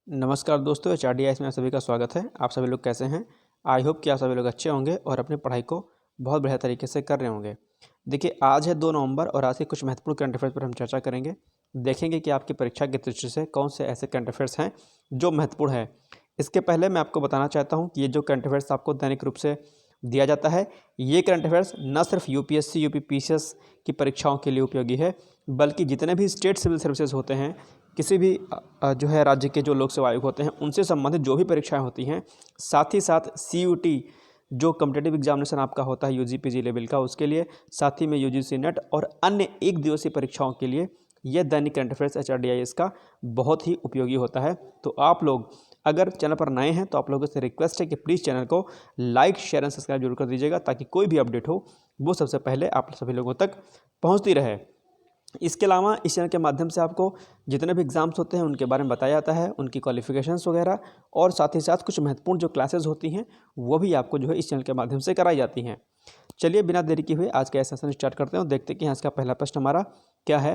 नमस्कार दोस्तों, HRDIS में आप सभी का स्वागत है। आप सभी लोग कैसे हैं? आई होप कि आप सभी लोग अच्छे होंगे और अपनी पढ़ाई को बहुत बढ़िया तरीके से कर रहे होंगे। देखिए, आज है 2 नवंबर और आज के कुछ महत्वपूर्ण करंट अफेयर्स पर हम चर्चा करेंगे। देखेंगे कि आपकी परीक्षा की दृष्टि से कौन से ऐसे करंट अफेयर्स हैं जो महत्वपूर्ण है। इसके पहले मैं आपको बताना चाहता हूँ कि ये जो करंट अफेयर्स आपको दैनिक रूप से दिया जाता है, ये करंट अफेयर्स न सिर्फ UPSC, UPPCS की परीक्षाओं के लिए उपयोगी है, बल्कि जितने भी स्टेट सिविल सर्विसेज होते हैं, किसी भी जो है राज्य के जो लोक सेवा आयोग होते हैं, उनसे संबंधित जो भी परीक्षाएं होती हैं, साथ ही साथ CUT जो कॉम्पिटिटिव एग्जामिनेशन आपका होता है UG PG लेवल का, उसके लिए, साथ ही में UGC नेट और अन्य एक दिवसीय परीक्षाओं के लिए यह दैनिक करंट अफेयर्स HRDIS का बहुत ही उपयोगी होता है। तो आप लोग अगर चैनल पर नए हैं तो आप लोगों से रिक्वेस्ट है कि प्लीज़ चैनल को लाइक, शेयर एंड सब्सक्राइब जरूर कर दीजिएगा, ताकि कोई भी अपडेट हो वो सबसे पहले आप सभी लोगों तक पहुंचती रहे। इसके अलावा इस चैनल के माध्यम से आपको जितने भी एग्ज़ाम्स होते हैं उनके बारे में बताया जाता है, उनकी क्वालिफिकेशंस वगैरह, और साथ ही साथ कुछ महत्वपूर्ण जो क्लासेस होती हैं वो भी आपको जो है इस चैनल के माध्यम से कराई जाती हैं। चलिए बिना देरी किए हुए आज का सेशन स्टार्ट करते हैं और देखते हैं कि आज का पहला प्रश्न हमारा क्या है।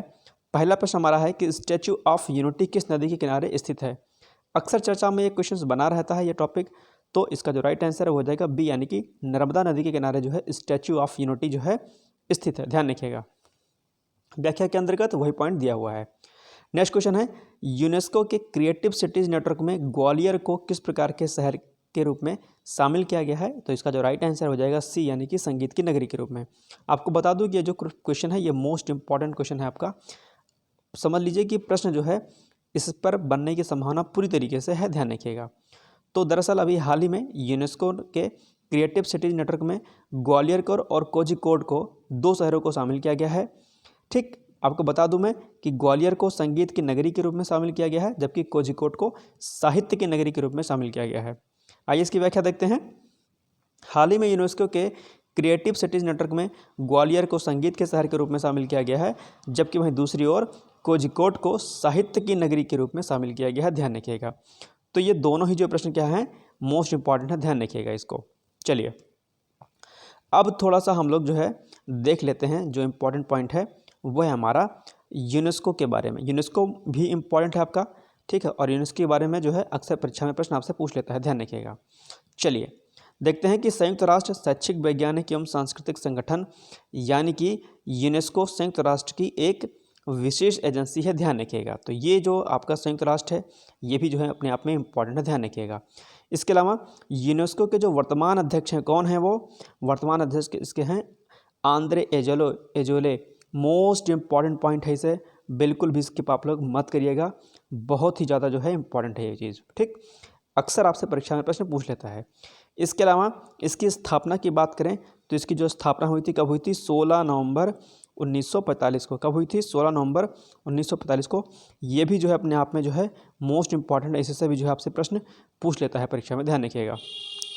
पहला प्रश्न हमारा है कि स्टैच्यू ऑफ यूनिटी किस नदी के किनारे स्थित है। अक्सर चर्चा में ये क्वेश्चन बना रहता है ये टॉपिक, तो इसका जो राइट आंसर है वो हो जाएगा बी, यानी कि नर्मदा नदी के किनारे जो है स्टैच्यू ऑफ यूनिटी जो है स्थित है। ध्यान रखिएगा, व्याख्या के अंतर्गत वही पॉइंट दिया हुआ है। नेक्स्ट क्वेश्चन है, यूनेस्को के क्रिएटिव सिटीज नेटवर्क में ग्वालियर को किस प्रकार के शहर के रूप में शामिल किया गया है। तो इसका जो राइट आंसर हो जाएगा सी, यानी कि संगीत की नगरी के रूप में। आपको बता दूं कि ये जो क्वेश्चन है ये मोस्ट इंपॉर्टेंट क्वेश्चन है आपका। समझ लीजिए कि प्रश्न जो है इस पर बनने की संभावना पूरी तरीके से है, ध्यान रखिएगा। तो दरअसल अभी हाल ही में यूनेस्को के क्रिएटिव सिटीज नेटवर्क में ग्वालियर को और कोझिकोड को 2 शहरों को शामिल किया गया है। ठीक, आपको बता दूं मैं कि ग्वालियर को संगीत की नगरी के रूप में शामिल किया गया है, जबकि कोझिकोड को साहित्य की नगरी के रूप में शामिल किया गया है। आइए इसकी व्याख्या देखते हैं। हाल ही में यूनेस्को के क्रिएटिव सिटीज नेटवर्क में ग्वालियर को संगीत के शहर के रूप में शामिल किया गया है, जबकि वहीं दूसरी ओर कोझिकोड को साहित्य की नगरी के रूप में शामिल किया गया है। ध्यान रखिएगा। तो ये दोनों ही जो प्रश्न क्या है मोस्ट इंपॉर्टेंट है, ध्यान रखिएगा इसको। चलिए अब थोड़ा सा हम लोग जो है देख लेते हैं, जो इम्पोर्टेंट पॉइंट है वो है हमारा यूनेस्को के बारे में। यूनेस्को भी इम्पॉर्टेंट है आपका, ठीक है, और यूनेस्को के बारे में जो है अक्सर परीक्षा में प्रश्न आपसे पूछ लेता है, ध्यान रखिएगा। चलिए देखते हैं कि संयुक्त राष्ट्र शैक्षिक, वैज्ञानिक एवं सांस्कृतिक संगठन यानी कि यूनेस्को संयुक्त राष्ट्र की एक विशेष एजेंसी है, ध्यान रखिएगा। तो ये जो आपका संयुक्त राष्ट्र है ये भी जो है अपने आप में इम्पॉर्टेंट है, ध्यान रखिएगा। इसके अलावा यूनेस्को के जो वर्तमान अध्यक्ष हैं, कौन है वो? वर्तमान अध्यक्ष इसके हैं Andre Azoulay. Most important point है, इसे बिल्कुल भी स्किप आप लोग मत करिएगा, बहुत ही ज़्यादा जो है इम्पॉर्टेंट है ये चीज़, ठीक। अक्सर आपसे परीक्षा में प्रश्न पूछ लेता है। इसके अलावा इसकी स्थापना की बात करें तो इसकी जो स्थापना हुई थी, कब हुई थी? 16 नवंबर 1945 को। कब हुई थी? 16 नवंबर 1945 को। ये भी जो है अपने आप में जो है मोस्ट इंपॉर्टेंट है, इससे भी जो है आपसे प्रश्न पूछ लेता है परीक्षा में, ध्यान रखिएगा।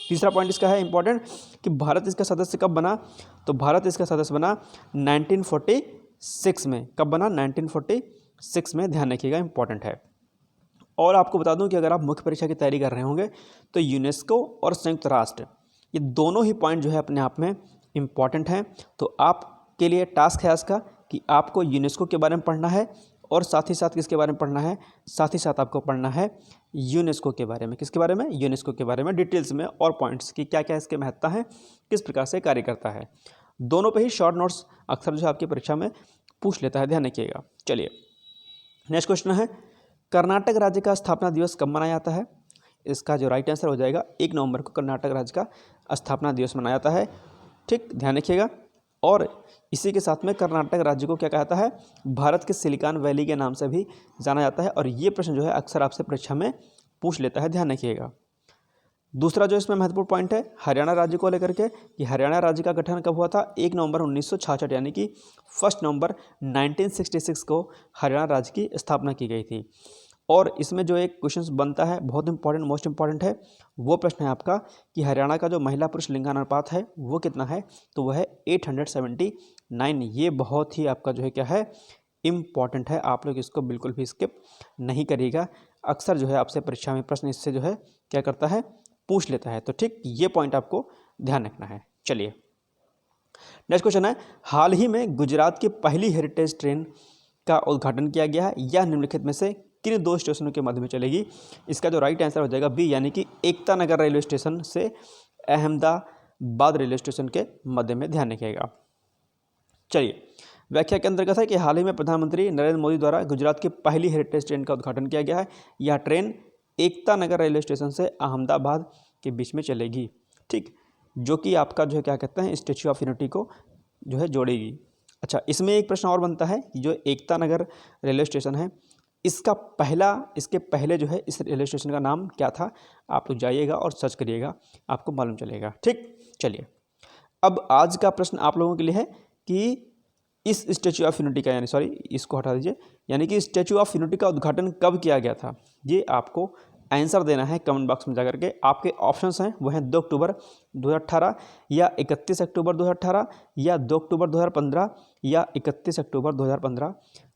तीसरा पॉइंट इसका है इंपॉर्टेंट कि भारत इसका सदस्य कब बना। तो भारत इसका सदस्य बना 1946 में। कब बना? 1946 में, ध्यान रखिएगा, इंपॉर्टेंट है। और आपको बता दूं कि अगर आप मुख्य परीक्षा की तैयारी कर रहे होंगे तो यूनेस्को और संयुक्त राष्ट्र ये दोनों ही पॉइंट जो है अपने आप में इम्पॉर्टेंट हैं। तो आपके लिए टास्क है आज का कि आपको यूनेस्को के बारे में पढ़ना है और साथ ही साथ किसके बारे में पढ़ना है? साथ ही साथ आपको पढ़ना है यूनेस्को के बारे में। किसके बारे में? यूनेस्को के बारे में डिटेल्स में, और पॉइंट्स की क्या क्या इसके महत्ता है, किस प्रकार से कार्य करता है। दोनों पे ही शॉर्ट नोट्स अक्सर जो आपकी परीक्षा में पूछ लेता है, ध्यान रखिएगा। चलिए नेक्स्ट क्वेश्चन है, कर्नाटक राज्य का स्थापना दिवस कब मनाया जाता है? इसका जो राइट आंसर हो जाएगा 1 नवंबर को कर्नाटक राज्य का स्थापना दिवस मनाया जाता है, ठीक, ध्यान रखिएगा। और इसी के साथ में कर्नाटक राज्य को क्या कहता है? भारत के सिलिकॉन वैली के नाम से भी जाना जाता है, और ये प्रश्न जो है अक्सर आपसे परीक्षा में पूछ लेता है, ध्यान रखिएगा। दूसरा जो इसमें महत्वपूर्ण पॉइंट है हरियाणा राज्य को लेकर के, कि हरियाणा राज्य का गठन कब हुआ था? 1 नवंबर 1966, यानी कि 1 नवंबर 1966 को हरियाणा राज्य की स्थापना की गई थी। और इसमें जो एक क्वेश्चन बनता है बहुत इंपॉर्टेंट, मोस्ट इंपॉर्टेंट है, वो प्रश्न है आपका कि हरियाणा का जो महिला पुरुष लिंगानुपात है वो कितना है? तो वह है 879। ये बहुत ही आपका जो है क्या है इम्पॉर्टेंट है, आप लोग इसको बिल्कुल भी स्किप नहीं करिएगा। अक्सर जो है आपसे परीक्षा में प्रश्न इससे जो है क्या करता है पूछ लेता है, तो ठीक ये पॉइंट आपको ध्यान रखना है। चलिए नेक्स्ट क्वेश्चन है, हाल ही में गुजरात की पहली हेरिटेज ट्रेन का उद्घाटन किया गया है, यह निम्नलिखित में से किन दो स्टेशनों के मध्य में चलेगी? इसका जो राइट आंसर हो जाएगा बी, यानी कि एकता नगर रेलवे स्टेशन से अहमदाबाद रेलवे स्टेशन के मध्य में। ध्यान रखिएगा। चलिए, व्याख्या के अंतर्गत है कि हाल ही में प्रधानमंत्री नरेंद्र मोदी द्वारा गुजरात की पहली हेरिटेज ट्रेन का उद्घाटन किया गया है। यह train Ekta Nagar railway station से अहमदाबाद के बीच में चलेगी, ठीक, जो कि आपका जो है क्या कहते हैं, स्टैच्यू ऑफ यूनिटी को जो है जोड़ेगी। अच्छा, इसमें एक प्रश्न और बनता है कि जो एकता नगर रेलवे स्टेशन है, इसके पहले जो है इस रेलवे स्टेशन का नाम क्या था? आप लोग जाइएगा और सर्च करिएगा, आपको मालूम चलेगा, ठीक। चलिए, अब आज का प्रश्न आप लोगों के लिए है कि इस स्टैच्यू ऑफ यूनिटी का, यानी सॉरी इसको हटा दीजिए, यानी कि स्टैच्यू ऑफ यूनिटी का उद्घाटन कब किया गया था? ये आपको आंसर देना है कमेंट बॉक्स में जाकर के। आपके ऑप्शंस हैं वो हैं 2 अक्टूबर 2018 या 31 अक्टूबर 2018 या 2 अक्टूबर 2015 या 31 अक्टूबर 2015।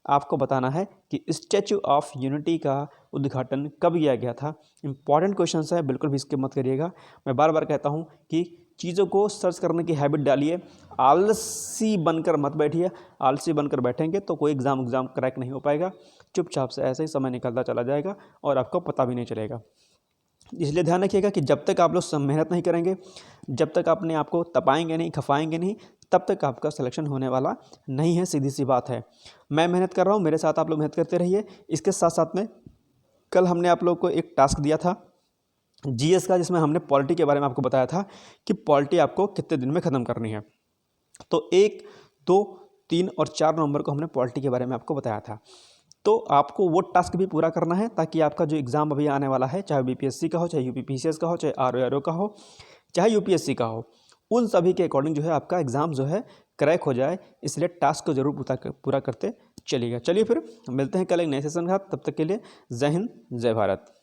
आपको बताना है कि स्टैच्यू ऑफ यूनिटी का उद्घाटन कब किया गया था। इंपॉर्टेंट क्वेश्चन है, बिल्कुल भी इसके मत करिएगा। मैं बार बार कहता हूँ कि चीज़ों को सर्च करने की हैबिट डालिए, आलसी बनकर मत बैठिए। आलसी बनकर बैठेंगे तो कोई एग्ज़ाम क्रैक नहीं हो पाएगा। चुपचाप से ऐसे ही समय निकलता चला जाएगा और आपको पता भी नहीं चलेगा। इसलिए ध्यान रखिएगा कि जब तक आप लोग मेहनत नहीं करेंगे, जब तक अपने आप को तपाएंगे नहीं, खफाएंगे नहीं, तब तक आपका सिलेक्शन होने वाला नहीं है। सीधी सी बात है। मैं मेहनत कर रहा हूँ, मेरे साथ आप लोग मेहनत करते रहिए। इसके साथ साथ में कल हमने आप लोग को एक टास्क दिया था जीएस का, जिसमें हमने पॉलिटी के बारे में आपको बताया था कि पॉलिटी आपको कितने दिन में ख़त्म करनी है। तो 1, 2, 3 और 4 नवंबर को हमने पॉलिटी के बारे में आपको बताया था। तो आपको वो टास्क भी पूरा करना है ताकि आपका जो एग्ज़ाम अभी आने वाला है, चाहे बीपीएससी का हो, चाहे यूपीपीसीएस का हो, चाहे आरओ का हो, चाहे यूपीएससी का हो, उन सभी के अकॉर्डिंग जो है आपका एग्ज़ाम जो है क्रैक हो जाए। इसलिए टास्क को ज़रूर पूरा करते चलिएगा। चलिए फिर मिलते हैं कल एक नए सेशन के साथ। तब तक के लिए जय हिंद, जय भारत।